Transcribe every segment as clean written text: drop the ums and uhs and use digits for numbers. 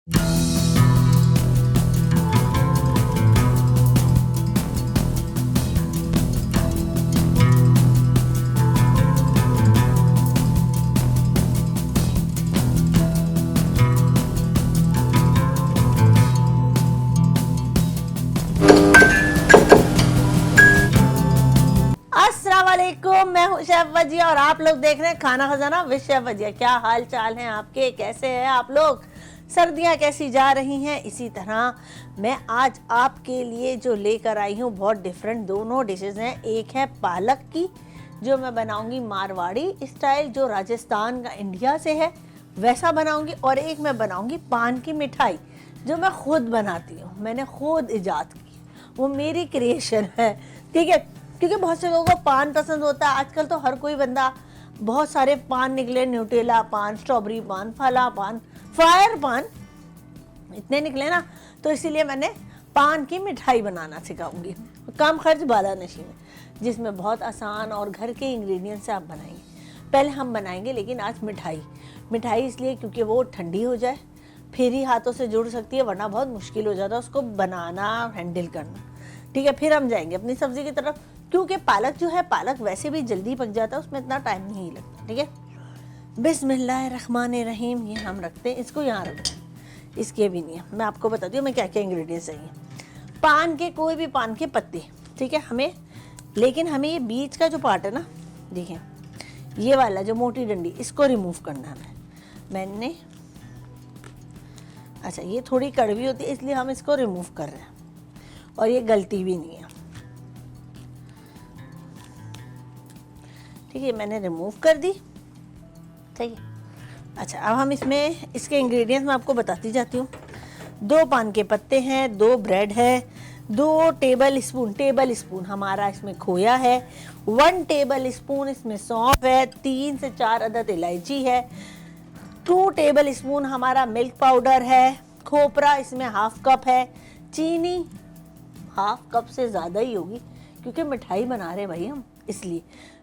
अस्सलामुअलैकुम, मैं हूं शेफ वजिया और आप लोग देख रहे हैं खाना खजाना विद शेफ वजिया। क्या हाल चाल हैं आपके, कैसे हैं आप लोग, सर्दियां कैसी जा रही हैं। इसी तरह मैं आज आपके लिए जो लेकर आई हूं बहुत डिफरेंट दोनों डिशेस हैं। एक है पालक की जो मैं बनाऊंगी मारवाड़ी स्टाइल, जो राजस्थान का इंडिया से है वैसा बनाऊंगी, और एक मैं बनाऊंगी पान की मिठाई जो मैं खुद बनाती हूँ, मैंने खुद इजाद की, वो मेरी क्रिएशन है। ठीक है, क्योंकि बहुत से लोगों को पान पसंद होता है। आजकल तो हर कोई बंदा, बहुत सारे पान निकले, न्यूटेला पान, स्ट्रॉबेरी पान, फला पान, फायर पान, इतने निकले ना, तो इसीलिए मैंने पान की मिठाई बनाना सिखाऊंगी, कम खर्च वाला नशी में, जिसमें बहुत आसान और घर के इंग्रेडिएंट से आप बनाएंगे। पहले हम बनाएंगे लेकिन आज मिठाई इसलिए क्योंकि वो ठंडी हो जाए, फिर ही हाथों से जुड़ सकती है, वरना बहुत मुश्किल हो जाता है उसको बनाना, हैंडल करना। ठीक है, फिर हम जाएंगे अपनी सब्जी की तरफ, क्योंकि पालक जो है, पालक वैसे भी जल्दी पक जाता है, उसमें इतना टाइम नहीं लगता। ठीक है, बिस्मिल्लाहिर्रहमानिर्रहीम, ये हम रखते हैं, इसको यहाँ रखते हैं, इसके भी नहीं है। मैं आपको बताती हूँ मैं क्या क्या इंग्रेडिएंट्स चाहिए। पान के, कोई भी पान के पत्ते, ठीक है, हमें, लेकिन हमें ये बीच का जो पार्ट है ना, देखें ये वाला जो मोटी डंडी, इसको रिमूव करना है। मैंने, अच्छा ये थोड़ी कड़वी होती है इसलिए हम इसको रिमूव कर रहे हैं, और ये गलती भी नहीं है। ठीक है, मैंने रिमूव कर दी। ठीक है, अच्छा अब हम इसमें इसके इंग्रेडिएंट्स मैं आपको बताती जाती हूँ। 2 पान के पत्ते हैं, 2 ब्रेड है, 2 टेबल स्पून हमारा इसमें खोया है, 1 टेबल स्पून इसमें सौंफ है, 3 से 4 अदद इलायची है, 2 टेबल स्पून हमारा मिल्क पाउडर है, खोपरा इसमें हाफ कप है, चीनी हाफ कप से ज़्यादा ही होगी क्योंकि मिठाई बना रहे भाई हम, इसलिए।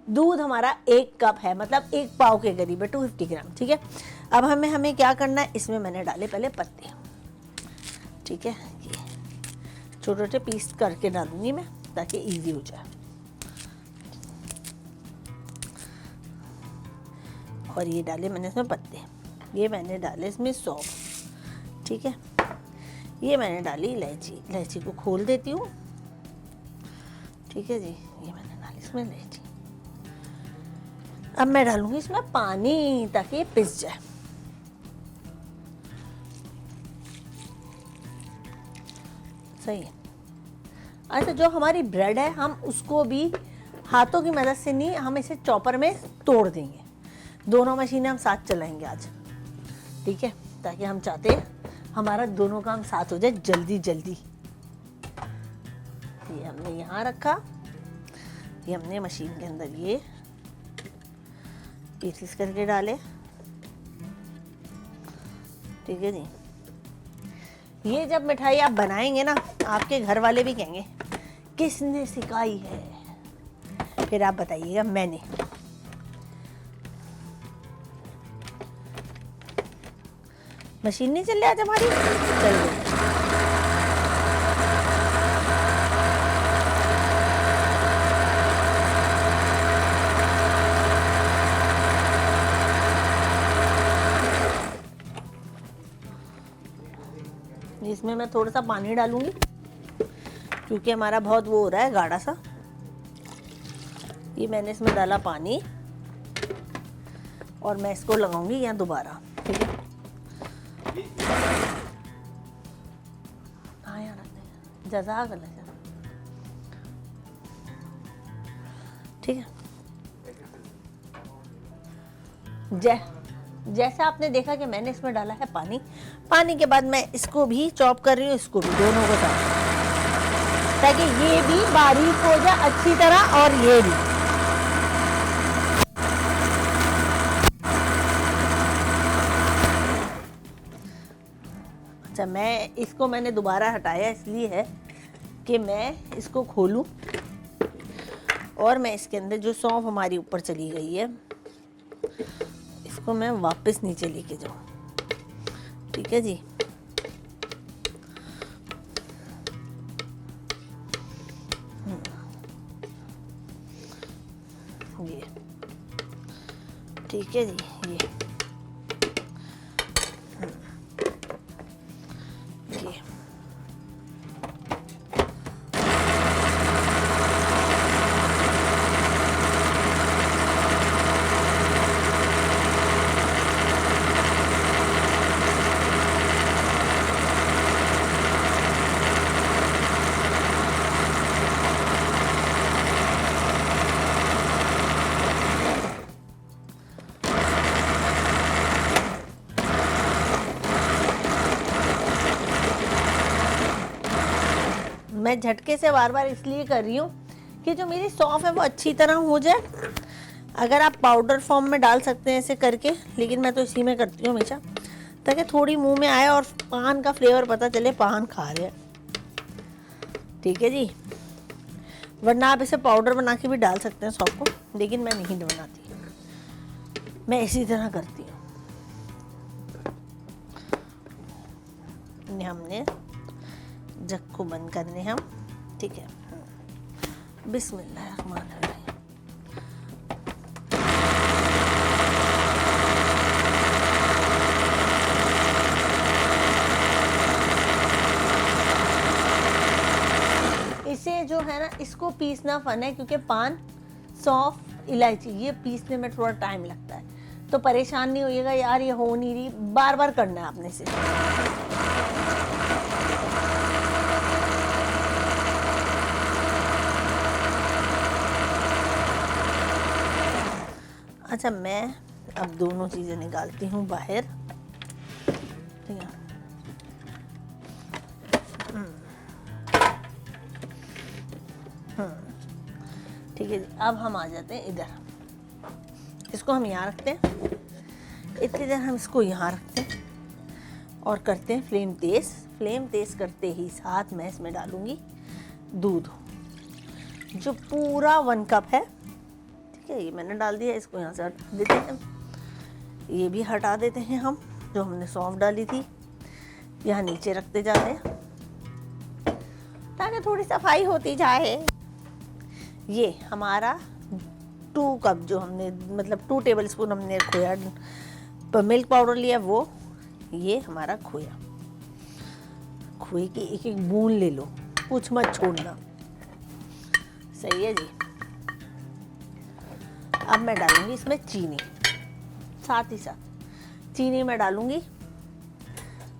दूध हमारा 1 कप है, मतलब 1 पाव के करीब है, 250 ग्राम। ठीक है, अब हमें क्या करना है, इसमें मैंने डाले पहले पत्ते। ठीक है, ये छोटे छोटे पीस करके डालूंगी मैं ताकि इजी हो जाए। और ये डाले मैंने इसमें पत्ते, ये मैंने डाले इसमें सौंफ। ठीक है, ये मैंने डाली इलायची को खोल देती हूँ। ठीक है जी, ये मैंने डाली इसमें इलायची। अब मैं डालूंगी इसमें पानी ताकि ये पिस जाए। सही है। अच्छा, जो हमारी ब्रेड है हम उसको भी हाथों की मदद से नहीं, हम इसे चॉपर में तोड़ देंगे। दोनों मशीनें हम साथ चलाएंगे आज। ठीक है, ताकि हम चाहते हैं हमारा दोनों काम साथ हो जाए जल्दी जल्दी। ये हमने यहाँ रखा, ये हमने मशीन के अंदर ये पीसेस करके डाले। ठीक है जी, ये जब मिठाई आप बनाएंगे ना, आपके घर वाले भी कहेंगे किसने सिखाई है, फिर आप बताइएगा मैंने। मशीन नहीं चल रही आज हमारी, चल गई। इसमें मैं थोड़ा सा पानी डालूंगी क्योंकि हमारा बहुत वो हो रहा है गाढ़ा सा। ये मैंने इसमें डाला पानी, और मैं इसको लगाऊंगी यहाँ दोबारा। ठीक है, हाँ यार जज़ाकल्लाह। ठीक है, जैसा आपने देखा कि मैंने इसमें डाला है पानी के बाद मैं इसको भी चॉप कर रही हूँ, इसको भी, दोनों को साथ, ताकि ये भी बारीक हो जाए अच्छी तरह, और ये भी। अच्छा, मैंने दोबारा हटाया इसलिए है कि मैं इसको खोलूं और मैं इसके अंदर जो सौंफ हमारी ऊपर चली गई है इसको मैं वापस नीचे लेके जाऊँ। ठीक है जी, ठीक है जी। ये मैं झटके से बार बार इसलिए कर रही हूँ कि जो मेरी सौंफ है वो अच्छी तरह हो जाए। अगर आप पाउडर फॉर्म में डाल सकते हैं ऐसे करके, लेकिन मैं तो इसी में करती हूँ हमेशा, ताकि थोड़ी मुंह में आए और पान का फ्लेवर पता चले पान खा रहे हैं। ठीक है जी। वरना आप इसे पाउडर बना के भी डाल सकते हैं सौंफ को, लेकिन मैं नहीं बनाती, मैं इसी तरह करती हूँ। हमने जग को बंद करने हम, ठीक है। बिस्मिल्लाहिर्रहमानिर्रहीम। इसे जो है ना, इसको पीसना फन है, क्योंकि पान, सौंफ, इलायची ये पीसने में थोड़ा टाइम लगता है। तो परेशान नहीं होइएगा यार ये हो नहीं रही, बार बार करना है आपने से। अच्छा, मैं अब दोनों चीज़ें निकालती हूँ बाहर। ठीक है। ठीक है जी। अब हम आ जाते हैं इधर, इसको हम यहाँ रखते हैं, इतनी देर हम इसको यहाँ रखते हैं और करते हैं फ्लेम तेज़। फ्लेम तेज़ करते ही साथ मैं इसमें डालूँगी दूध, जो पूरा 1 कप है। ठीक है, ये मैंने डाल दिया। इसको यहाँ से हटा देते हैं, ये भी हटा देते हैं हम, जो हमने सौंफ डाली थी यहाँ नीचे रखते जाते हैं ताकि थोड़ी सफाई होती जाए। ये हमारा 2 कप जो हमने, मतलब 2 टेबल स्पून हमने खोया मिल्क पाउडर लिया, वो ये हमारा खोया। खोए की एक एक बूंद ले लो, कुछ मत छोड़ना। सही है जी। अब मैं डालूंगी इसमें चीनी, साथ ही साथ चीनी मैं डालूंगी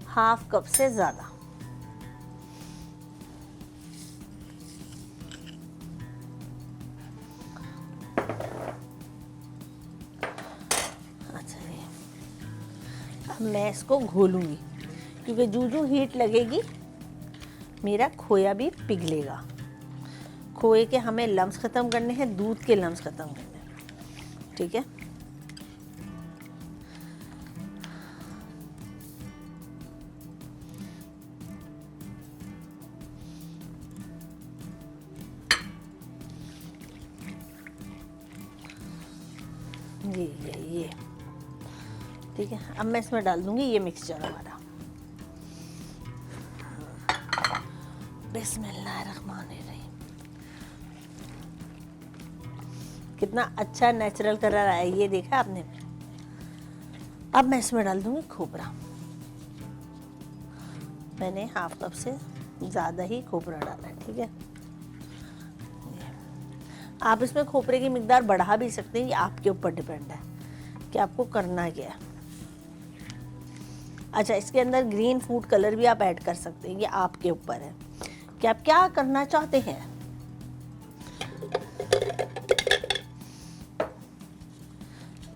1/2 कप से ज़्यादा। अच्छा जी। अब मैं इसको घोलूंगी, क्योंकि जूं हीट लगेगी मेरा खोया भी पिघलेगा। खोए के हमें लम्स ख़त्म करने हैं, दूध के लम्स ख़त्म करने हैं। ठीक है। ये ठीक है। अब मैं इसमें डाल दूंगी ये मिक्सचर हमारा। बिस्मिल्लाहिर्रहमानिर्रहीम। कितना अच्छा नेचुरल कलर आया, ये देखा आपने। अब मैं इसमें डाल दूंगी खोपरा। मैंने 1/2 कप से ज़्यादा ही खोपरा डाला है। ठीक है। आप इसमें खोपरे की मिकदार बढ़ा भी सकते हैं, ये आपके ऊपर डिपेंड है कि आपको करना क्या है। अच्छा, इसके अंदर ग्रीन फूड कलर भी आप ऐड कर सकते हैं, ये आपके ऊपर है कि आप क्या करना चाहते हैं।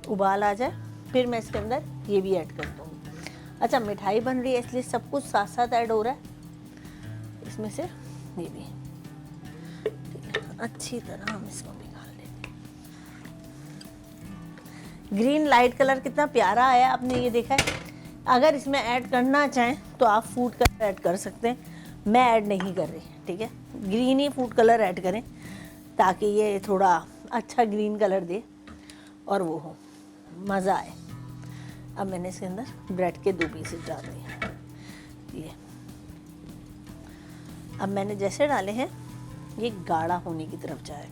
उबाल आ जाए फिर मैं इसके अंदर ये भी ऐड कर दूँगी। अच्छा, मिठाई बन रही है इसलिए सब कुछ साथ साथ ऐड हो रहा है। इसमें से ये भी अच्छी तरह हम इसको निकाल लेते हैं। ग्रीन लाइट कलर कितना प्यारा आया, आपने ये देखा है। अगर इसमें ऐड करना चाहें तो आप फूड कलर ऐड कर सकते हैं, मैं ऐड नहीं कर रही। ठीक है, ग्रीन ही फूड कलर ऐड करें ताकि ये थोड़ा अच्छा ग्रीन कलर दे और वो हो, मज़ा आए। अब मैंने इसके अंदर ब्रेड के 2 पीसेस डाल दिए। ये अब मैंने जैसे डाले हैं ये गाढ़ा होने की तरफ जाए,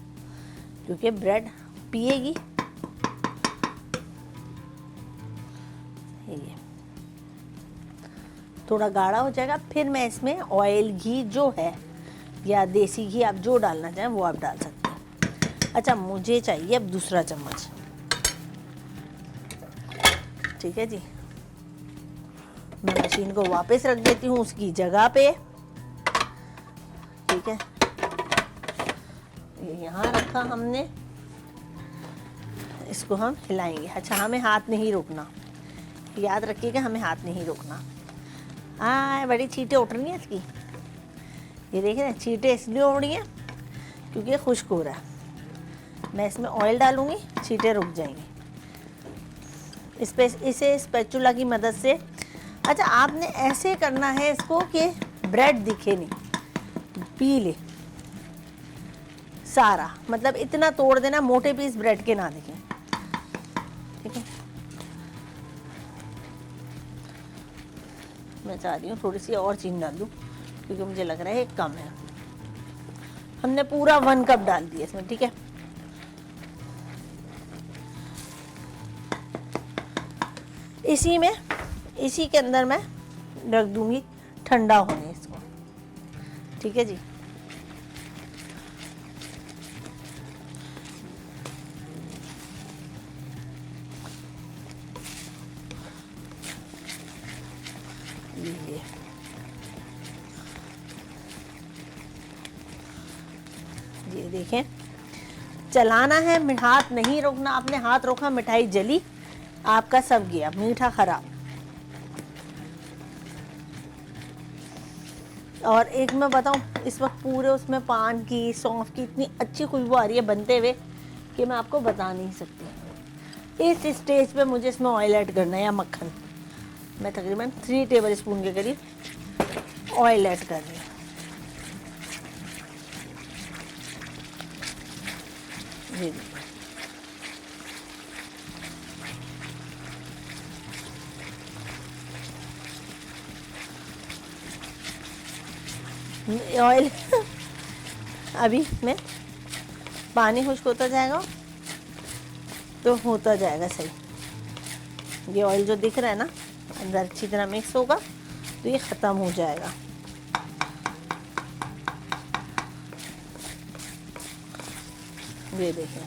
क्योंकि ब्रेड पिएगी ये थोड़ा गाढ़ा हो जाएगा, फिर मैं इसमें ऑयल, घी जो है या देसी घी आप जो डालना चाहें वो आप डाल सकते हैं। अच्छा, मुझे चाहिए अब दूसरा चम्मच। ठीक है जी, मैं मशीन को वापस रख देती हूँ उसकी जगह पे। ठीक है, ये यहाँ रखा हमने, इसको हम हिलाएंगे। अच्छा, हमें हाथ नहीं रोकना, याद रखिएगा, हमें हाथ नहीं रोकना। बड़ी चीटें उठ रही हैं इसकी, ये देख रहे हैं, चीटें इसलिए उड़ रही हैं क्योंकि ये खुश्क हो रहा है। मैं इसमें ऑयल डालूंगी, चीटें रुक जाएंगी। इसे स्पैचुला की मदद से, अच्छा आपने ऐसे करना है इसको कि ब्रेड दिखे नहीं, पी ले सारा, मतलब इतना तोड़ देना मोटे पीस ब्रेड के ना दिखें। ठीक है, मैं चाह रही हूँ थोड़ी सी और चीनी डाल दूँ क्योंकि मुझे लग रहा है ये कम है। हमने पूरा 1 कप डाल दिया इसमें। ठीक है, इसी के अंदर मैं रख दूंगी ठंडा होने इसको। ठीक है जी, ये देखें, चलाना है, हाथ नहीं रोकना। आपने हाथ रोका, मिठाई जली, आपका सब गया, मीठा खराब। और एक मैं बताऊं, इस वक्त पूरे उसमें पान की, सौंफ की इतनी अच्छी खुशबू आ रही है बनते हुए कि मैं आपको बता नहीं सकती। इस स्टेज पे मुझे इसमें ऑयल ऐड करना है या मक्खन। मैं तकरीबन 3 टेबल स्पून के करीब ऑयल ऐड कर रही हूँ। जी, ऑयल अभी में पानी खुश्क होता जाएगा तो होता जाएगा सही। ये ऑयल जो दिख रहा है ना अंदर अच्छी तरह मिक्स होगा तो ये ख़त्म हो जाएगा। ये देखिए,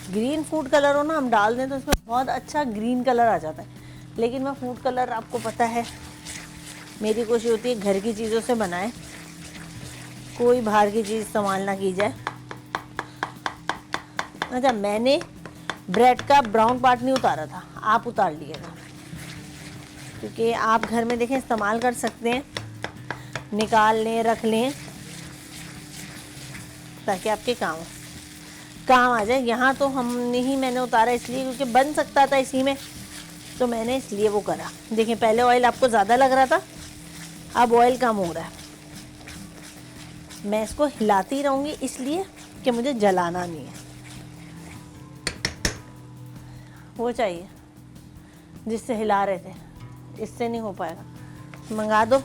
ग्रीन फूड कलर हो ना, हम डाल दें तो उसमें बहुत अच्छा ग्रीन कलर आ जाता है। लेकिन मैं फूड कलर, आपको पता है मेरी कोशिश होती है घर की चीज़ों से बनाए, कोई बाहर की चीज़ इस्तेमाल ना की जाए। अच्छा, मैंने ब्रेड का ब्राउन पार्ट नहीं उतारा था, आप उतार लीजिएगा क्योंकि आप घर में देखें इस्तेमाल कर सकते हैं, निकाल लें, रख लें ताकि आपके काम आ जाए। यहाँ तो हमने ही, मैंने उतारा इसलिए क्योंकि बन सकता था इसी में, तो मैंने इसलिए वो करा। देखिए, पहले ऑयल आपको ज़्यादा लग रहा था, अब ऑयल कम हो रहा है। मैं इसको हिलाती रहूँगी इसलिए कि मुझे जलाना नहीं है। वो चाहिए जिससे हिला रहे थे, इससे नहीं हो पाएगा, मंगा दो।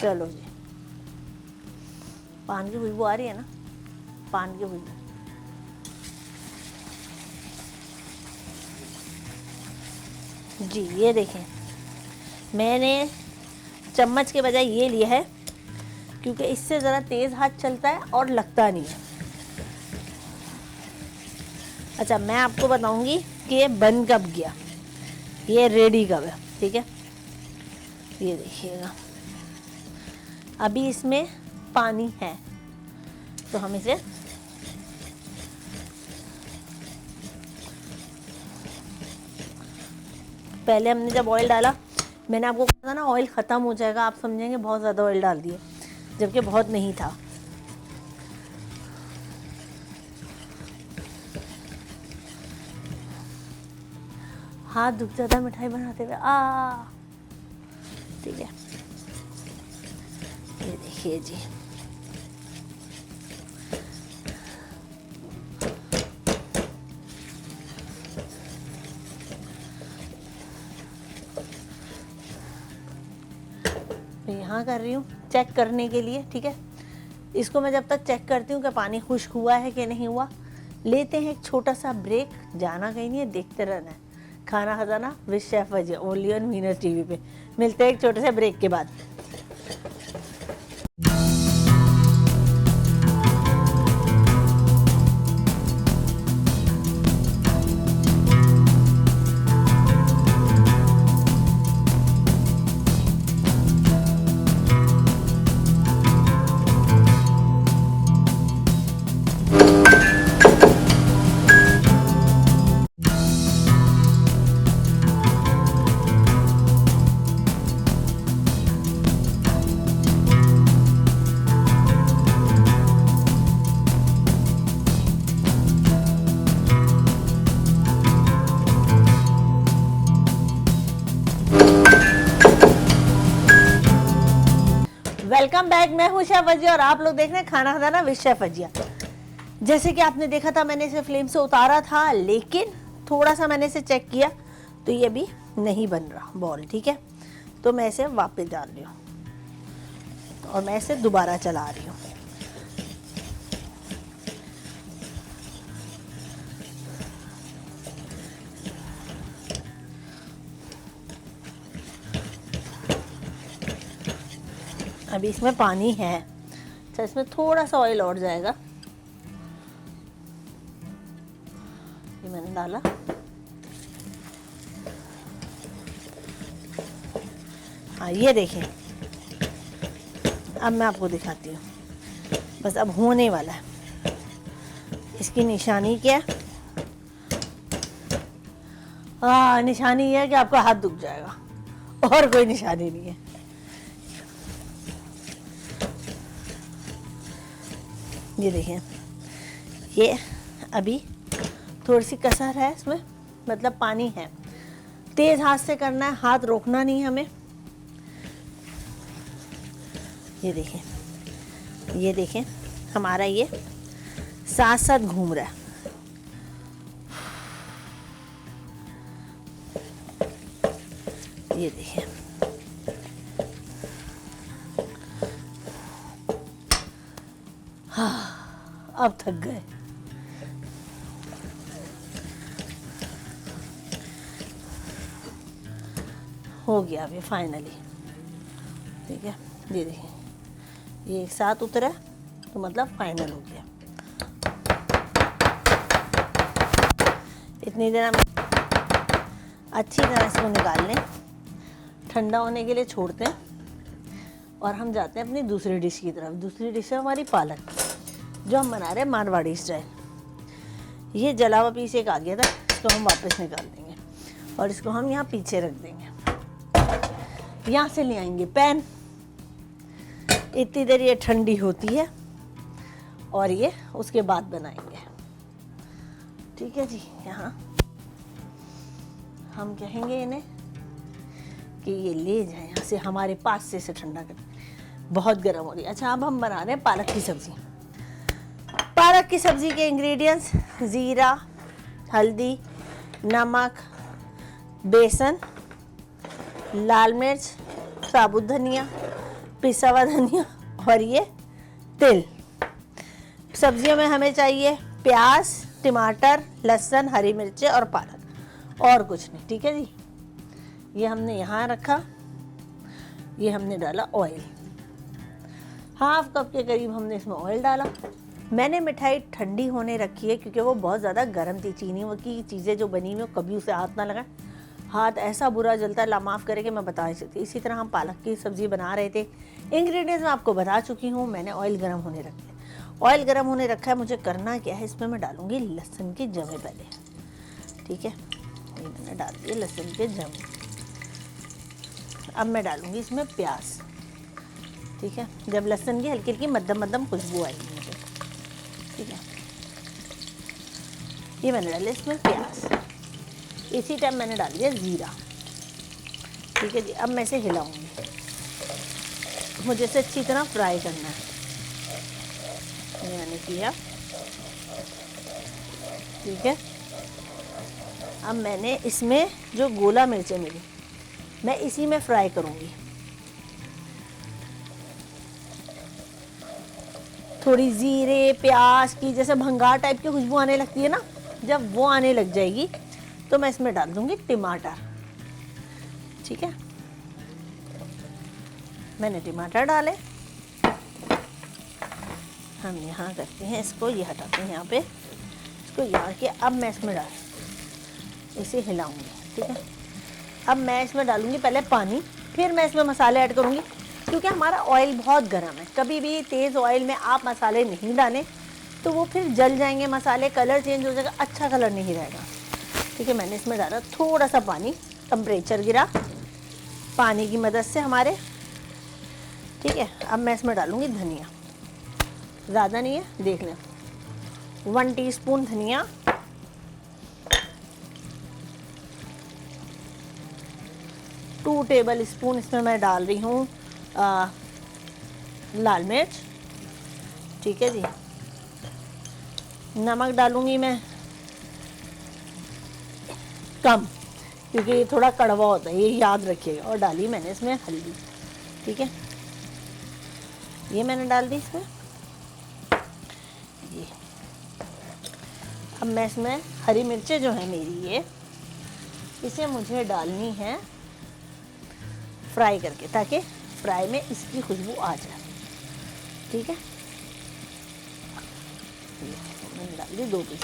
चलो जी, पान की खुशबू आ रही है ना, पान की खुशबू। जी, ये देखें, मैंने चम्मच के बजाय ये लिया है क्योंकि इससे ज़रा तेज़ हाथ चलता है और लगता नहीं है। अच्छा, मैं आपको बताऊंगी कि ये बन कब गया, ये रेडी कब है। ठीक है, ये देखिएगा, अभी इसमें पानी है तो हम इसे पहले हमने जब ऑयल डाला, मैंने आपको कहा था ना ऑयल ख़त्म हो जाएगा, आप समझेंगे बहुत ज़्यादा ऑयल डाल दिए, जबकि बहुत नहीं था। हाथ दुख जाता है मिठाई बनाते हुए। ठीक है, ये देखिए जी, यहाँ कर रही हूँ चेक करने के लिए, ठीक है। इसको मैं जब तक चेक करती हूँ कि पानी खुश्क हुआ है कि नहीं हुआ, लेते हैं एक छोटा सा ब्रेक। जाना कहीं नहीं है, देखते रहना है Khana Khazana with chef Vajia, only on Venus TV पे। मिलते हैं एक छोटे से ब्रेक के बाद। वेलकम बैक, मैं हूं शेफ वजिया और आप लोग देख रहे हैं खाना खजाना विद शेफ वजिया। जैसे कि आपने देखा था, मैंने इसे फ्लेम से उतारा था, लेकिन थोड़ा सा मैंने इसे चेक किया तो ये भी नहीं बन रहा बॉल, ठीक है। तो मैं इसे वापस डाल रही हूँ और मैं इसे दोबारा चला रही हूँ। अभी इसमें पानी है, अच्छा इसमें थोड़ा सा ऑयल और जाएगा। ये मैंने डाला, हाँ ये देखें। अब मैं आपको दिखाती हूँ, बस अब होने वाला है। इसकी निशानी क्या है? हाँ, निशानी ये है कि आपका हाथ दुख जाएगा, और कोई निशानी नहीं है। ये देखें, ये अभी थोड़ी सी कसर है इसमें, मतलब पानी है। तेज हाथ से करना है, हाथ रोकना नहीं है हमें। ये देखें, ये देखें, हमारा ये साथ साथ घूम रहा है। ये देखें, हाँ अब थक गए। हो गया अभी फाइनली, ठीक है। ये देखिए, ये एक साथ उतरा तो मतलब फाइनल हो गया। इतनी देर हम अच्छी तरह इसको निकाल लें, ठंडा होने के लिए छोड़ते हैं और हम जाते हैं अपनी दूसरी डिश की तरफ। दूसरी डिश है हमारी पालक की, जो हम बना रहे हैं मारवाड़ी स्टाइल। ये जला हुआ पीस एक आ गया था, इसको हम वापस निकाल देंगे और इसको हम यहाँ पीछे रख देंगे। यहाँ से ले आएंगे पैन, इतनी देर ये ठंडी होती है और ये उसके बाद बनाएंगे, ठीक है जी। यहाँ हम कहेंगे इन्हें कि ये ले जाए यहाँ से, हमारे पास से इसे ठंडा कर। बहुत गर्म हो रही है। अच्छा, अब हम बना रहे हैं पालक की सब्ज़ी। पालक की सब्ज़ी के इंग्रेडिएंट्स: ज़ीरा, हल्दी, नमक, बेसन, लाल मिर्च, साबुत धनिया, पिसा हुआ धनिया और ये तिल। सब्जियों में हमें चाहिए प्याज, टमाटर, लहसुन, हरी मिर्चें और पालक, और कुछ नहीं, ठीक है जी। ये हमने यहाँ रखा, ये हमने डाला ऑयल, हाफ कप के करीब हमने इसमें ऑयल डाला। मैंने मिठाई ठंडी होने रखी है क्योंकि वो बहुत ज़्यादा गर्म थी। चीनी की चीज़ें जो बनी हुई हो, कभी उसे हाथ ना लगाए, हाथ ऐसा बुरा जलता है, माफ़ करे कि मैं बता नहीं सकती। इसी तरह हम पालक की सब्ज़ी बना रहे थे। इंग्रेडिएंट्स मैं आपको बता चुकी हूँ। मैंने ऑयल गर्म होने रखा है, ऑयल गर्म होने रखा है। मुझे करना क्या है, इसमें मैं डालूँगी लहसुन के जमे पहले, ठीक है। ये मैंने डाल दिए लहसुन के जमे। अब मैं डालूँगी इसमें प्याज, ठीक है। जब लहसुन की हल्की हल्की मध्यम मध्यम खुशबू आएगी मुझे, ठीक है। ये मैंने डाले इसमें प्याज। इसी टाइम मैंने डाल दिया ज़ीरा, ठीक है जी। अब मैं इसे हिलाऊंगी, मुझे इसे अच्छी तरह फ्राई करना है। ये मैंने किया, ठीक है। अब मैंने इसमें जो गोला मिर्चें मिली, मैं इसी में फ्राई करूंगी। थोड़ी जीरे प्याज की जैसे भंगार टाइप की खुशबू आने लगती है ना, जब वो आने लग जाएगी तो मैं इसमें डाल दूंगी टमाटर। ठीक है, मैंने टमाटर डाले। हम यहाँ करते हैं इसको, ये हटाते हैं यहाँ पे, इसको यहाँ के अब मैं इसमें डाल, इसे हिलाऊंगी। ठीक है, अब मैं इसमें डालूंगी पहले पानी, फिर मैं इसमें मसाले ऐड करूंगी, क्योंकि हमारा ऑयल बहुत गर्म है। कभी भी तेज़ ऑयल में आप मसाले नहीं डालें तो वो फिर जल जाएंगे मसाले, कलर चेंज हो जाएगा, अच्छा कलर नहीं रहेगा। ठीक है, मैंने इसमें डाला थोड़ा सा पानी, टेम्परेचर गिरा पानी की मदद से हमारे। ठीक है, अब मैं इसमें डालूंगी धनिया, ज़्यादा नहीं है, देख लें, 1 टीस्पून धनिया, 2 टेबल स्पून इसमें मैं डाल रही हूँ लाल मिर्च। ठीक है जी, नमक डालूंगी मैं कम, क्योंकि ये थोड़ा कड़वा होता है, ये याद रखिएगा। और डाली मैंने इसमें हल्दी। ठीक है, ये मैंने डाल दी इसमें ये। अब मैं इसमें हरी मिर्चें जो है मेरी, ये इसे मुझे डालनी है फ्राई करके, ताकि फ्राई में इसकी खुशबू आ जाए। ठीक है, मैंने डाल दी 2 पीस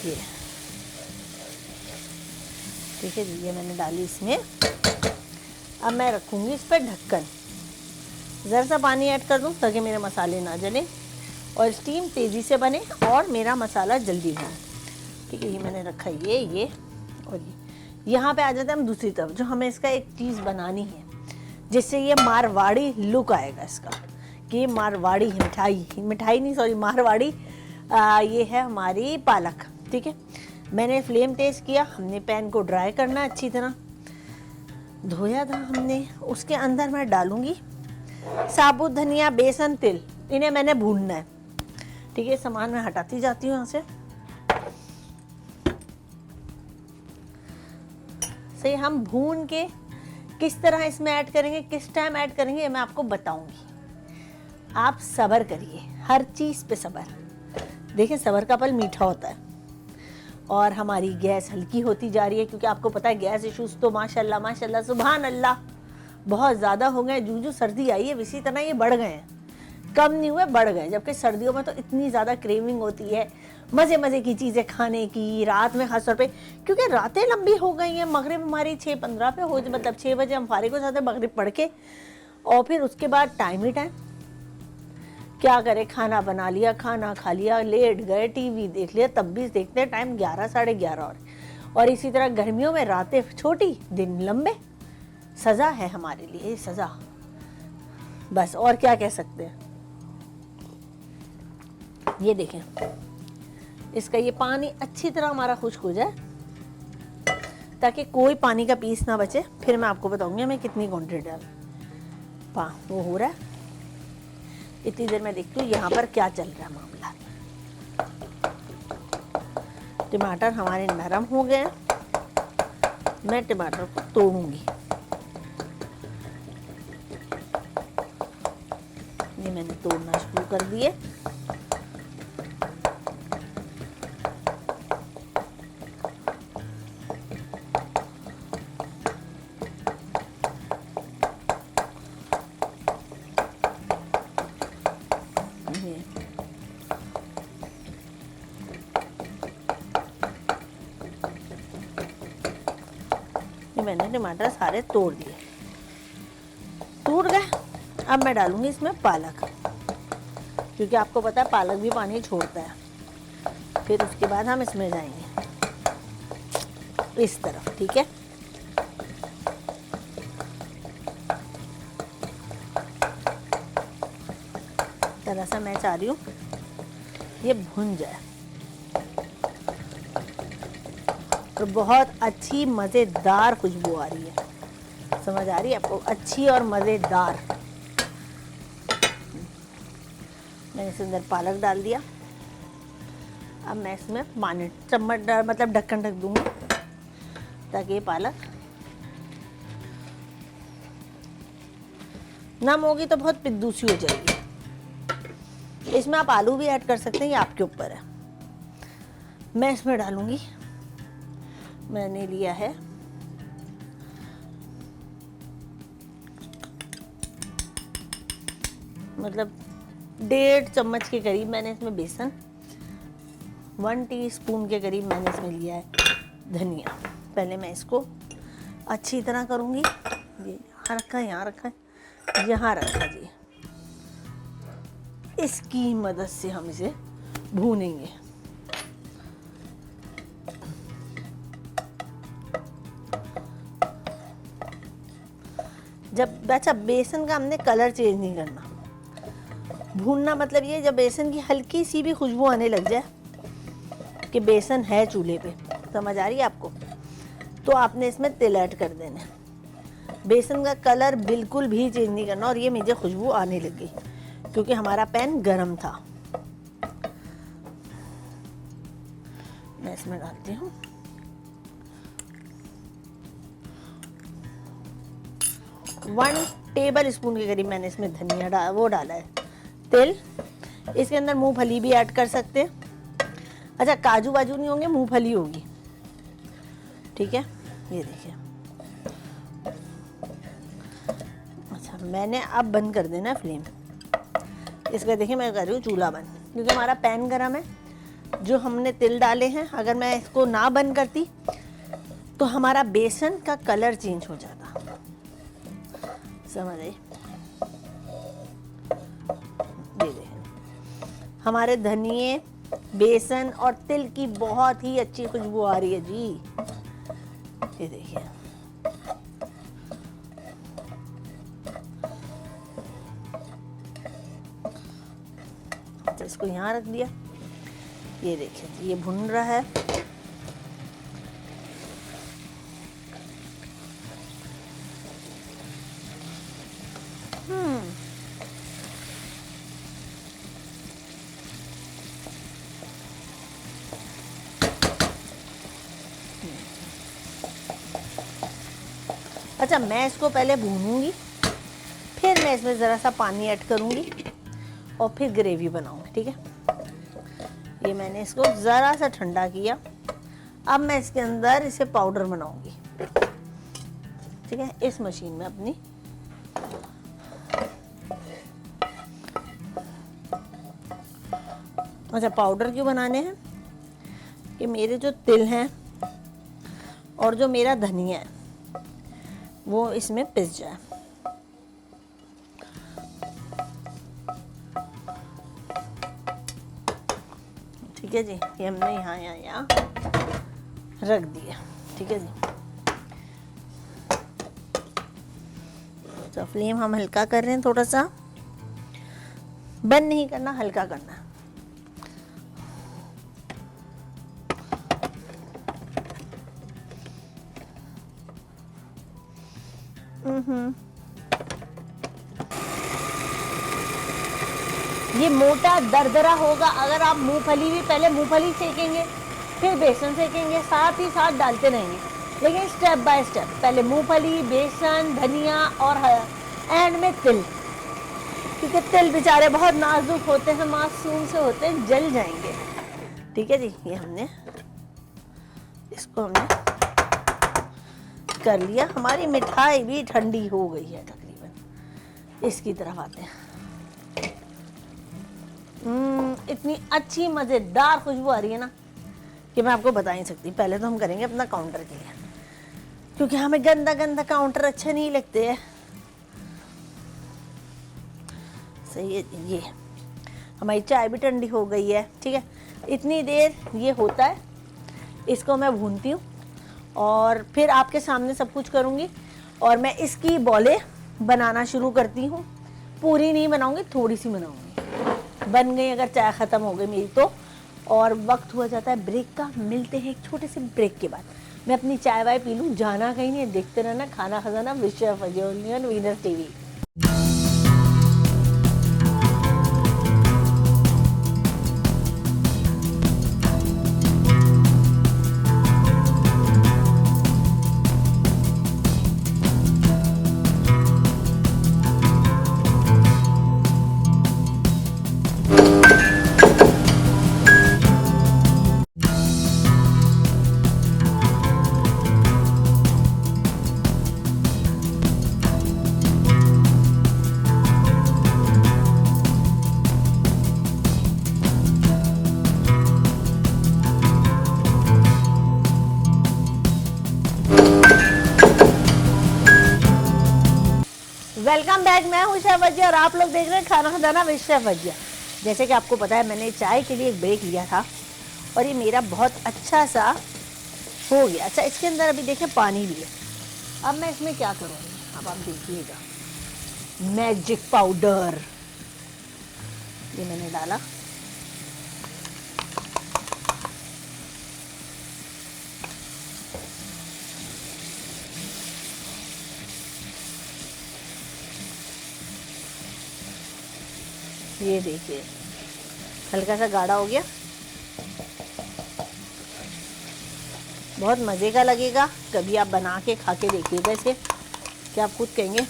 ये। ठीक है जी, ये मैंने डाली इसमें। अब मैं रखूँगी इस पर ढक्कन, ज़रा सा पानी ऐड कर दूँ ताकि मेरे मसाले ना जलें और स्टीम तेज़ी से बने और मेरा मसाला जल्दी बने। ठीक है, ये मैंने रखा ये और ये। यहाँ पे आ जाते हैं हम दूसरी तरफ, जो हमें इसका एक चीज़ बनानी है जिससे ये मारवाड़ी लुक आएगा इसका, कि ये मारवाड़ी है, मिठाई नहीं, सॉरी, मारवाड़ी। ये है हमारी पालक। ठीक है, मैंने फ्लेम तेज़ किया, हमने पैन को ड्राई करना अच्छी तरह, धोया था हमने। उसके अंदर मैं डालूंगी साबुत धनिया, बेसन, तिल, इन्हें मैंने भूनना है। ठीक है, सामान मैं हटाती जाती हूँ यहाँ से। सही, हम भून के किस तरह इसमें ऐड करेंगे, किस टाइम ऐड करेंगे, मैं आपको बताऊंगी। आप सब्र करिए, हर चीज़ पे सब्र। देखिए, सब्र का फल मीठा होता है। और हमारी गैस हल्की होती जा रही है, क्योंकि आपको पता है गैस इश्यूज़ तो माशाल्लाह माशाल्लाह सुभान अल्लाह बहुत ज़्यादा हो गए। जूं सर्दी आई है इसी तरह ये बढ़ गए हैं, कम नहीं हुए, बढ़ गए। जबकि सर्दियों में तो इतनी ज़्यादा क्रेविंग होती है मज़े मज़े की चीज़ें खाने की, रात में खास तौर पे, क्योंकि रातें लंबी हो गई हैं। मगरिब हमारी 6:15 पे हो, मतलब 6 बजे हम फारिग हो जाते हैं मगरिब पढ़ के, और फिर उसके बाद टाइम ही टाइम, क्या करें, खाना बना लिया, खाना खा लिया, लेट गए, टीवी देख लिया, तब भी देखते हैं टाइम 11 साढ़े 11 और इसी तरह गर्मियों में रातें छोटी, दिन लंबे। सज़ा है हमारे लिए, सज़ा, बस और क्या कह सकते हैं। ये देखें, इसका ये पानी अच्छी तरह हमारा खुश्क हो जाए ताकि कोई पानी का पीस ना बचे। फिर मैं आपको बताऊंगी मैं कितनी क्वांटिटी डाल। वो हो रहा है, इतनी देर में देखती हूँ यहाँ पर क्या चल रहा है मामला। टमाटर हमारे नरम हो गए, मैं टमाटर को तोड़ूंगी। ये मैंने तोड़ना शुरू कर दिए। मैंने टमाटर सारे तोड़ दिए, टूट गए। अब मैं डालूंगी इसमें पालक, क्योंकि आपको पता है पालक भी पानी छोड़ता है। फिर उसके बाद हम इसमें जाएंगे इस तरफ। ठीक है, जरा सा मैं चाह रही हूँ ये भुन जाए और बहुत अच्छी मज़ेदार खुशबू आ रही है। समझ आ रही है आपको, अच्छी और मज़ेदार। मैंने इसके अंदर पालक डाल दिया। अब मैं इसमें पानी चम्मच मतलब ढक्कन ढक दूंगी ताकि ये पालक नम होगी तो बहुत पिद्दू सी हो जाएगी। इसमें आप आलू भी ऐड कर सकते हैं, ये आपके ऊपर है। मैं इसमें डालूंगी, मैंने लिया है मतलब 1.5 चम्मच के करीब मैंने इसमें बेसन, 1 टीस्पून के करीब मैंने इसमें लिया है धनिया। पहले मैं इसको अच्छी तरह करूँगी। ये यहाँ रखा है, यहाँ रखा है, यहाँ रखा जी। इसकी मदद से हम इसे भूनेंगे। जब अच्छा बेसन का हमने कलर चेंज नहीं करना, भूनना मतलब ये जब बेसन की हल्की सी भी खुशबू आने लग जाए कि बेसन है चूल्हे पे, समझ आ रही है आपको, तो आपने इसमें तिल ऐड कर देना। बेसन का कलर बिल्कुल भी चेंज नहीं करना। और ये मुझे खुशबू आने लगी क्योंकि हमारा पैन गरम था। मैं इसमें डालती हूँ 1 टेबल स्पून के करीब मैंने इसमें धनिया डाला है। तिल, इसके अंदर मूंगफली भी ऐड कर सकते हैं। अच्छा, काजू वाजू नहीं होंगे, मूंगफली होगी, ठीक है। ये देखिए, अच्छा मैंने अब बंद कर देना फ्लेम इसका। देखिए मैं कर रही हूँ चूल्हा बंद क्योंकि हमारा पैन गरम है। जो हमने तिल डाले हैं, अगर मैं इसको ना बंद करती तो हमारा बेसन का कलर चेंज हो जाता, समझ आई। ये देखें, हमारे धनिए, बेसन और तिल की बहुत ही अच्छी खुशबू आ रही है जी। ये देखिए, तो इसको यहाँ रख दिया। ये देखिए ये भुन रहा है। अच्छा, मैं इसको पहले भूनूंगी, फिर मैं इसमें ज़रा सा पानी ऐड करूंगी और फिर ग्रेवी बनाऊंगी, ठीक है। ये मैंने इसको ज़रा सा ठंडा किया। अब मैं इसके अंदर इसे पाउडर बनाऊंगी, ठीक है, इस मशीन में अपनी। अच्छा, पाउडर क्यों बनाने हैं कि मेरे जो तिल हैं और जो मेरा धनिया है वो इसमें पिस जाए। ठीक है जी, ये हमने यहाँ रख दिया, ठीक है जी। तो फ्लेम हम हल्का कर रहे हैं, थोड़ा सा बंद नहीं करना, हल्का करना है। ये मोटा दरदरा होगा अगर आप मूंगफली भी पहले मूंगफली सेकेंगे फिर बेसन सेकेंगे, साथ ही साथ डालते रहेंगे। लेकिन स्टेप बाय स्टेप, पहले मूंगफली, बेसन, धनिया और एंड में तिल, क्योंकि तिल बेचारे बहुत नाजुक होते हैं, मासूम से होते हैं, जल जाएंगे। ठीक है जी, ये हमने इसको कर लिया। हमारी मिठाई भी ठंडी हो गई है तकरीबन। इसकी तरफ आते हैं। इतनी अच्छी मज़ेदार खुशबू आ रही है ना कि मैं आपको बता नहीं सकती। पहले तो हम करेंगे अपना काउंटर के लिए, क्योंकि हमें गंदा गंदा काउंटर अच्छे नहीं लगते हैं। सही है, ये हमारी चाय भी ठंडी हो गई है। ठीक है, इतनी देर ये होता है, इसको मैं भूनती हूँ और फिर आपके सामने सब कुछ करूँगी। और मैं इसकी बॉलें बनाना शुरू करती हूँ। पूरी नहीं बनाऊँगी, थोड़ी सी बनाऊँगी। बन गई अगर चाय ख़त्म हो गई मेरी तो। और वक्त हुआ जाता है ब्रेक का। मिलते हैं एक छोटे से ब्रेक के बाद। मैं अपनी चाय वाय पी लूँ, जाना कहीं नहीं, देखते रहना खाना Khazana with chef Ajay only on Venus TV. Back, मैं हूँ शेफ वजिया और आप लोग देख रहे हैं खाना खजाना विद शेफ वजिया। जैसे कि आपको पता है मैंने चाय के लिए एक ब्रेक लिया था और ये मेरा बहुत अच्छा सा हो गया। अच्छा, इसके अंदर अभी देखें पानी भी है। अब मैं इसमें क्या करूँगी, अब आप देखिएगा, मैजिक पाउडर ये मैंने डाला। ये देखिए हल्का सा गाढ़ा हो गया, बहुत मज़े का लगेगा। कभी आप बना के खा के देखिएगा इसे, क्या आप खुद कहेंगे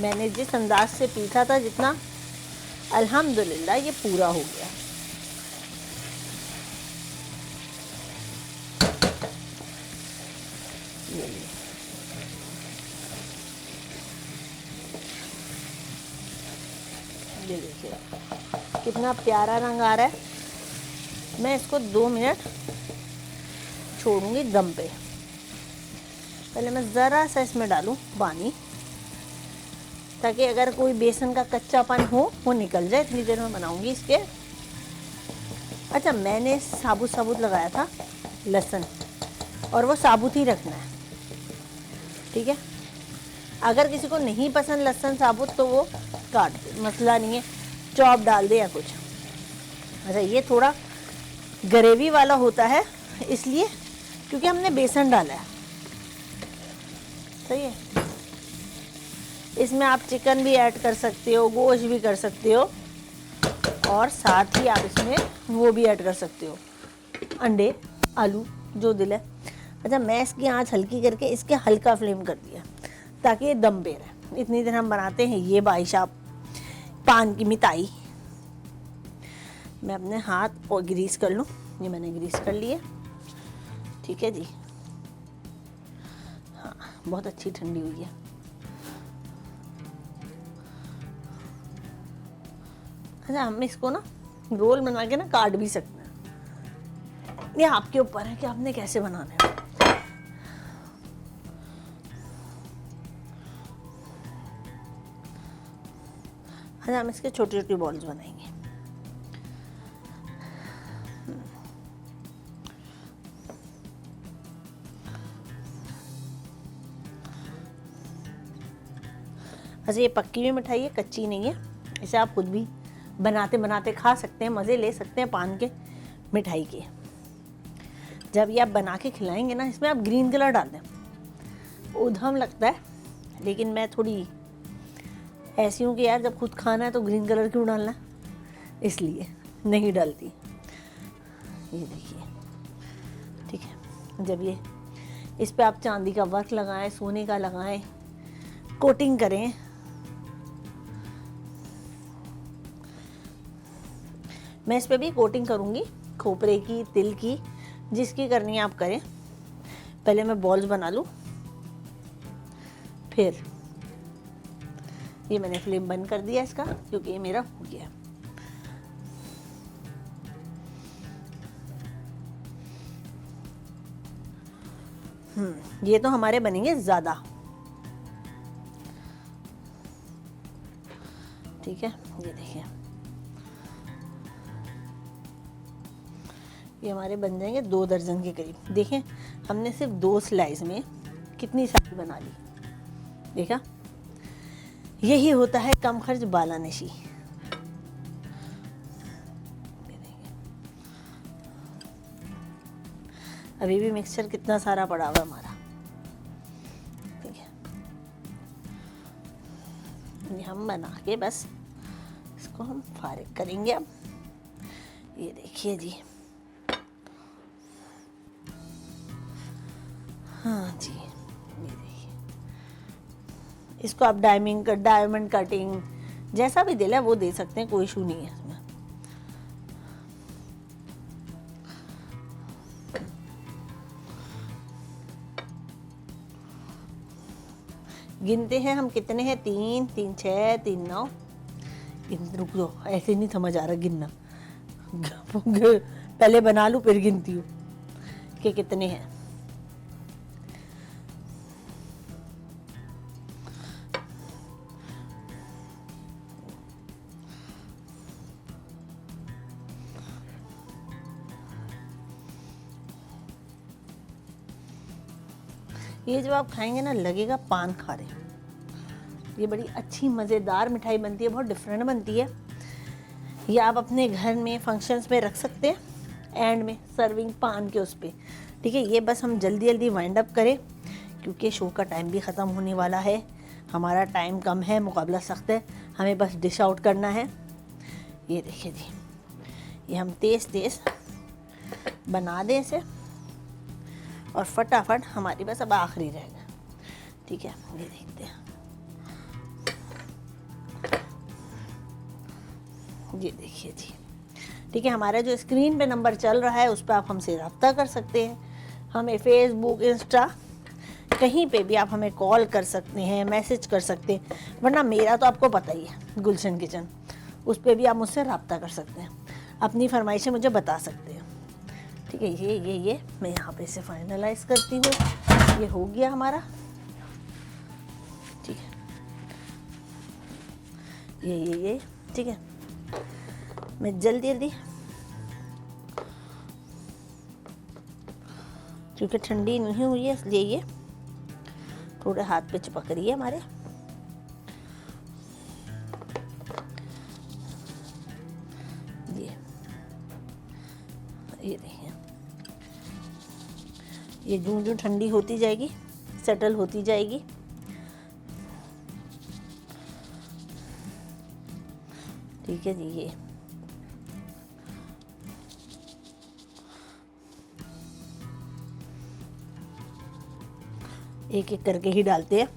मैंने जिस अंदाज से पीसा था जितना, अल्हम्दुलिल्लाह ये पूरा हो गया। ये देखिए कितना प्यारा रंग आ रहा है। मैं इसको 2 मिनट छोड़ूंगी दम पे। पहले मैं ज़रा सा इसमें डालूं पानी, ताकि अगर कोई बेसन का कच्चापन हो वो निकल जाए। इतनी देर में बनाऊंगी इसके। अच्छा, मैंने साबुत साबुत लगाया था लहसुन, और वो साबुत ही रखना है, ठीक है। अगर किसी को नहीं पसंद लहसुन साबुत तो वो काट दे, मसला नहीं है, चॉप डाल दे या कुछ। अच्छा, ये थोड़ा ग्रेवी वाला होता है इसलिए क्योंकि हमने बेसन डाला है, सही है। इसमें आप चिकन भी ऐड कर सकते हो, गोश्त भी कर सकते हो, और साथ ही आप इसमें वो भी ऐड कर सकते हो, अंडे, आलू, जो दिल है। अच्छा, मैं इसकी आंच हल्की करके इसके हल्का फ्लेम कर दिया ताकि ये दम पे रहे। इतनी देर हम बनाते हैं ये बाईशाब पान की मिठाई। मैं अपने हाथ और ग्रीस कर लूँ, ये मैंने ग्रीस कर लिए, ठीक है जी। हाँ, बहुत अच्छी ठंडी हुई है। अच्छा, हम इसको ना रोल बना के ना काट भी सकते हैं, ये आपके ऊपर है कि आपने कैसे बनाना है। अच्छा, हम इसके छोटी छोटी बॉल्स बनाएंगे। अच्छा, ये पक्की हुई मिठाई है, कच्ची नहीं है। इसे आप खुद भी बनाते बनाते खा सकते हैं, मज़े ले सकते हैं पान के मिठाई के। जब ये आप बना के खिलाएंगे ना, इसमें आप ग्रीन कलर डाल दें, उधम लगता है, लेकिन मैं थोड़ी ऐसी हूँ कि यार जब खुद खाना है तो ग्रीन कलर क्यों डालना है, इसलिए नहीं डालती। ये देखिए, ठीक है। जब ये इस पे आप चांदी का वर्क लगाएं, सोने का लगाएं, कोटिंग करें, मैं इस पे भी कोटिंग करूँगी, खोपरे की, तिल की, जिसकी करनी है आप करें। पहले मैं बॉल्स बना लूँ, फिर ये मैंने फ्लेम बंद कर दिया इसका, क्योंकि ये मेरा हो गया। ये तो हमारे बनेंगे ज़्यादा, ठीक है। ये देखिए, ये हमारे बन जाएंगे 2 दर्जन के करीब। देखें, हमने सिर्फ 2 स्लाइस में कितनी सारी बना ली, देखा। यही होता है कम खर्च बालानशी। अभी भी मिक्सचर कितना सारा पड़ा हुआ हमारा, ठीक है। ये हम बना के बस इसको हम फारिग करेंगे अब। ये देखिए जी, हाँ जी, ये देखिए। इसको आप डायमंड कटिंग जैसा भी दिल है वो दे सकते हैं, कोई इशू नहीं है इसमें। गिनते हैं हम कितने हैं, 3 3 6 3 9। रुक दो, ऐसे नहीं समझ आ रहा गिनना, पहले बना लूँ फिर गिनती हूँ कि कितने हैं। ये जब आप खाएंगे ना लगेगा पान खा रहे। ये बड़ी अच्छी मज़ेदार मिठाई बनती है, बहुत डिफरेंट बनती है। ये आप अपने घर में फंक्शंस में रख सकते हैं, एंड में सर्विंग पान के उस पर। ठीक है, ये बस हम जल्दी जल्दी वाइंड अप करें क्योंकि शो का टाइम भी ख़त्म होने वाला है। हमारा टाइम कम है, मुकाबला सख्त है, हमें बस डिश आउट करना है। ये देखिए जी, ये हम तेज़ तेज़ बना दें इसे और फटाफट हमारी बस अब आखिरी रहेगा। ठीक है, ये देखते हैं। ये देखिए जी, ठीक है, हमारा जो स्क्रीन पे नंबर चल रहा है उस पर आप हमसे रब्ता कर सकते हैं। हमें फेसबुक, इंस्टा, कहीं पे भी आप हमें कॉल कर सकते हैं, मैसेज कर सकते हैं। वरना मेरा तो आपको पता ही है, गुलशन किचन, उस पर भी आप मुझसे रब्ता कर सकते हैं, अपनी फरमाइशें मुझे बता सकते हैं। ठीक है, ये मैं यहाँ पे इसे फाइनलाइज करती हूँ। ये हो गया हमारा। ठीक है, ये ठीक है, मैं जल्दी जल्दी, क्योंकि ठंडी नहीं हुई है इसलिए ये थोड़े हाथ पे चिपक रही है हमारे। ये देखिए, ये जूं जूं ठंडी होती जाएगी, सेटल होती जाएगी। ठीक है जी, ये एक एक करके ही डालते हैं।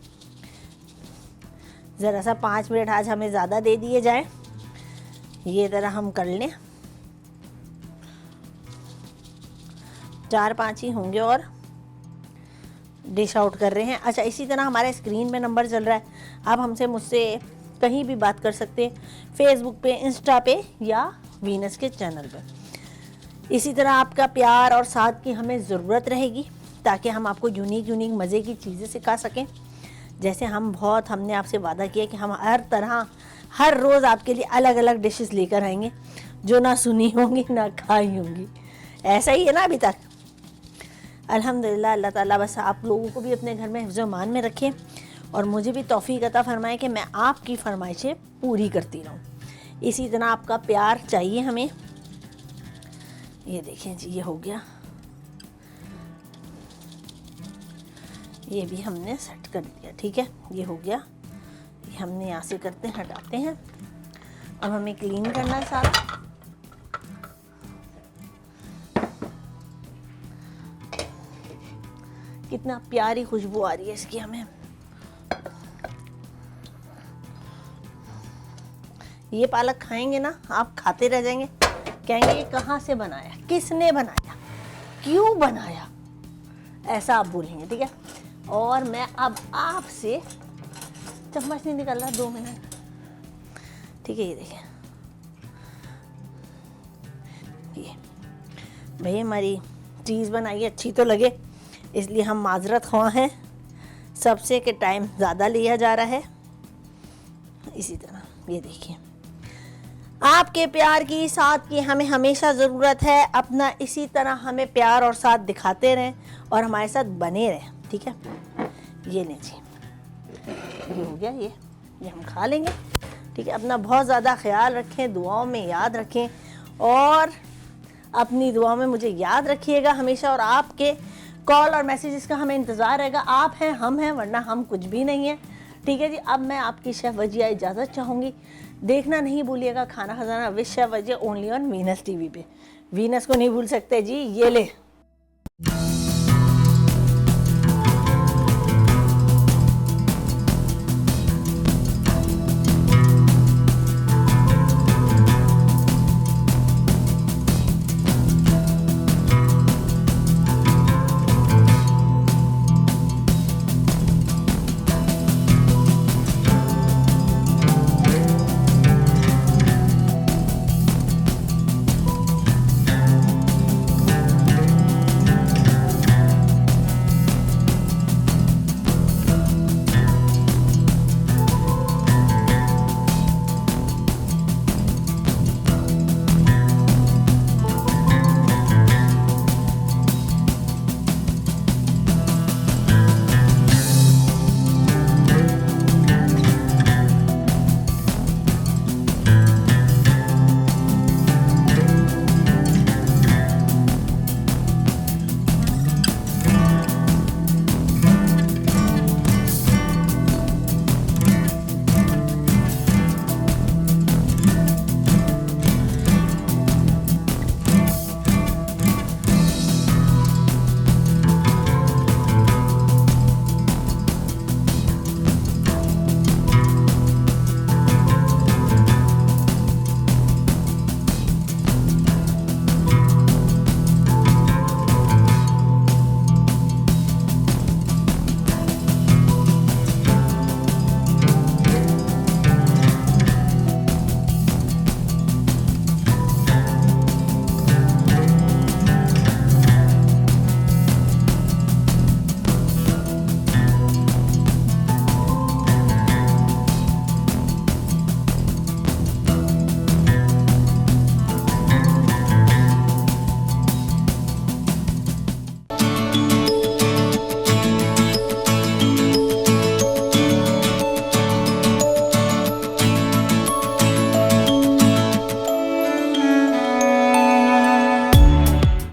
ज़रा सा 5 मिनट आज हमें ज़्यादा दे दिए जाएं, ये तरह हम कर लें। 4-5 ही होंगे और डिश आउट कर रहे हैं। अच्छा, इसी तरह हमारे स्क्रीन में नंबर चल रहा है, आप हमसे मुझसे कहीं भी बात कर सकते हैं, फेसबुक पे, इंस्टा पे या वीनस के चैनल पे। इसी तरह आपका प्यार और साथ की हमें ज़रूरत रहेगी ताकि हम आपको यूनिक मज़े की चीज़ें सिखा सकें। जैसे हमने आपसे वादा किया कि हम हर तरह हर रोज़ आपके लिए अलग अलग डिशेस लेकर आएंगे जो ना सुनी होंगी ना खाई होंगी। ऐसा ही है ना अभी तक? अल्हम्दुलिल्लाह, अल्लाह ताला बस आप लोगों को भी अपने घर में हिफ्ज़-ओ-मान में रखें और मुझे भी तौफीक अता फरमाए कि मैं आपकी फरमाइशें पूरी करती रहूं। इसी तरह आपका प्यार चाहिए हमें। ये देखें जी, ये हो गया, ये भी हमने सेट कर दिया। ठीक है, ये हो गया। ये हमने यहाँ से करते हैं, हटाते हैं। अब हमें क्लीन करना है सारा। कितना प्यारी खुशबू आ रही है इसकी हमें। ये पालक खाएंगे ना, आप खाते रह जाएंगे, कहेंगे ये कहाँ से बनाया, किसने बनाया, क्यों बनाया, ऐसा आप बोलेंगे। ठीक है, और मैं अब आपसे, चम्मच नहीं निकल रहा, 2 मिनट। ठीक है, ये देखिए, ये भाई हमारी चीज़ बनाई अच्छी तो लगे, इसलिए हम माजरत ख्वाह हैं सबसे कि टाइम ज़्यादा लिया जा रहा है। इसी तरह ये देखिए, आपके प्यार की, साथ की हमें हमेशा ज़रूरत है। अपना इसी तरह हमें प्यार और साथ दिखाते रहें और हमारे साथ बने रहें। ठीक है, ये लीजिए, ये हो गया, ये हम खा लेंगे। ठीक है, अपना बहुत ज़्यादा ख्याल रखें, दुआओं में याद रखें और अपनी दुआओं में मुझे याद रखिएगा हमेशा। और आपके कॉल और मैसेजेस का हमें इंतज़ार रहेगा। आप हैं, हम हैं, वरना हम कुछ भी नहीं है। ठीक है जी, अब मैं आपकी शेफ़ वजिया इजाज़त चाहूँगी। देखना नहीं भूलिएगा Khana Khazana with chef Vajia, only on Venus TV पे। वीनस को नहीं भूल सकते जी, ये ले।